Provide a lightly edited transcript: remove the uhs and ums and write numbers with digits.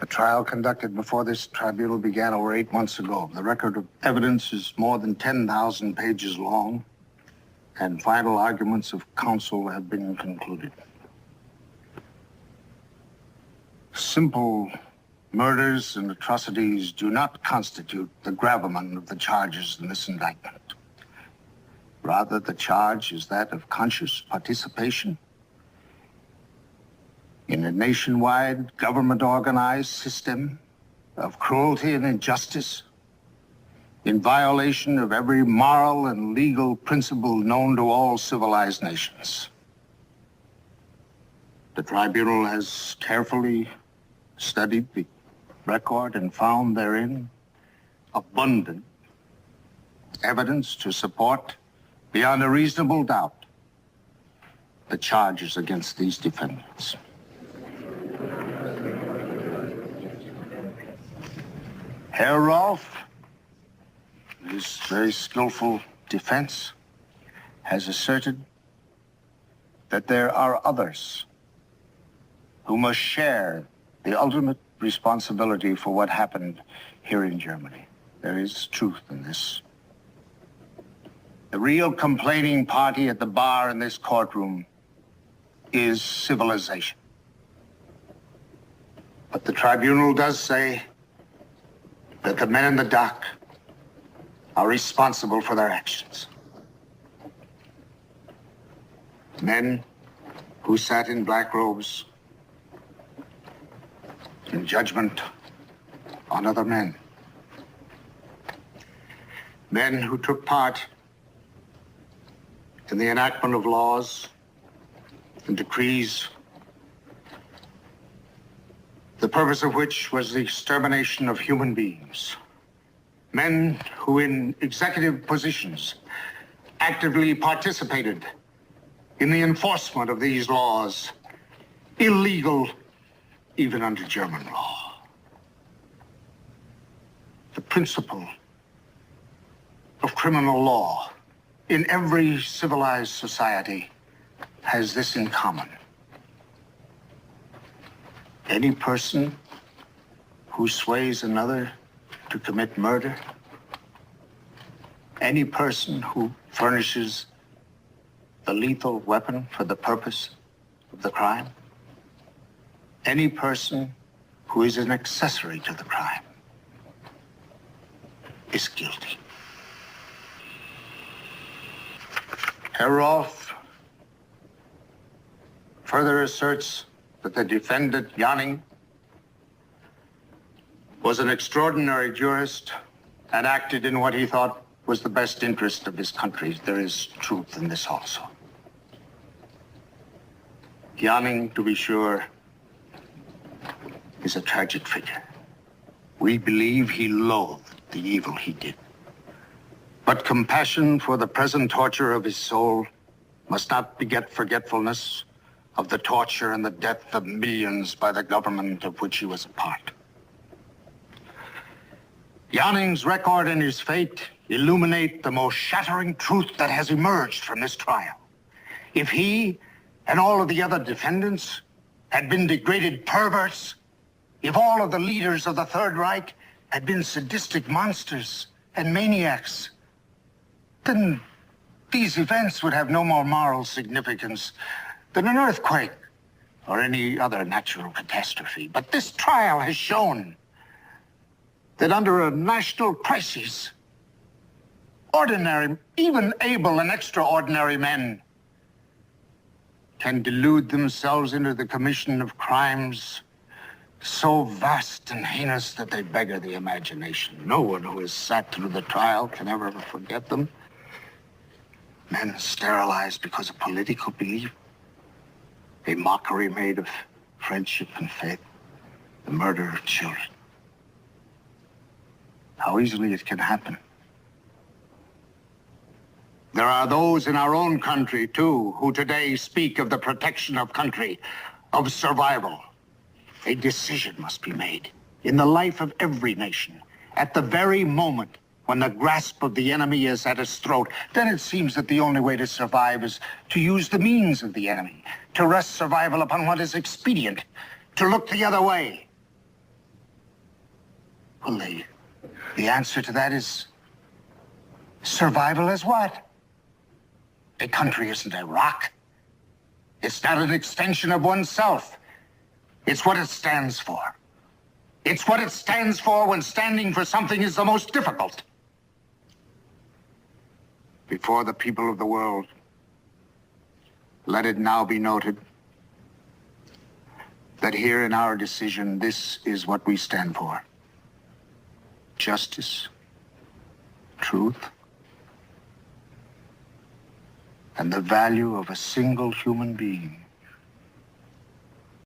The trial conducted before this tribunal began over 8 months ago. The record of evidence is more than 10,000 pages long, and final arguments of counsel have been concluded. Simple murders and atrocities do not constitute the gravamen of the charges in this indictment. Rather, the charge is that of conscious participation in a nationwide government-organized system of cruelty and injustice in violation of every moral and legal principle known to all civilized nations. The tribunal has carefully studied the record and found therein abundant evidence to support, beyond a reasonable doubt, the charges against these defendants. Herr Rolfe, in his very skillful defense, has asserted that there are others who must share the ultimate responsibility for what happened here in Germany. There is truth in this. The real complaining party at the bar in this courtroom is civilization. But the tribunal does say that the men in the dock are responsible for their actions. Men who sat in black robes in judgment on other men. Men who took part in the enactment of laws and decrees, the purpose of which was the extermination of human beings. Men who in executive positions actively participated in the enforcement of these laws, illegal even under German law. The principle of criminal law in every civilized society has this in common. Any person who sways another to commit murder, any person who furnishes the lethal weapon for the purpose of the crime, any person who is an accessory to the crime is guilty. Herr Rolfe further asserts that the defendant, Janning, was an extraordinary jurist and acted in what he thought was the best interest of his country. There is truth in this also. Janning, to be sure, is a tragic figure. We believe he loathed the evil he did. But compassion for the present torture of his soul must not beget forgetfulness of the torture and the death of millions by the government of which he was a part. Janning's record and his fate illuminate the most shattering truth that has emerged from this trial. If he and all of the other defendants had been degraded perverts, if all of the leaders of the Third Reich had been sadistic monsters and maniacs, then these events would have no more moral significance than an earthquake or any other natural catastrophe. But this trial has shown that under a national crisis, ordinary, even able and extraordinary men can delude themselves into the commission of crimes so vast and heinous that they beggar the imagination. No one who has sat through the trial can ever forget them. Men sterilized because of political belief, a mockery made of friendship and faith, the murder of children. How easily it can happen. There are those in our own country, too, who today speak of the protection of country, of survival. A decision must be made in the life of every nation at the very moment when the grasp of the enemy is at its throat. Then it seems that the only way to survive is to use the means of the enemy, to rest survival upon what is expedient, to look the other way. Well, the answer to that is survival as what? A country isn't a rock. It's not an extension of oneself. It's what it stands for. It's what it stands for when standing for something is the most difficult. Before the people of the world, let it now be noted that here in our decision, this is what we stand for. Justice, truth, and the value of a single human being.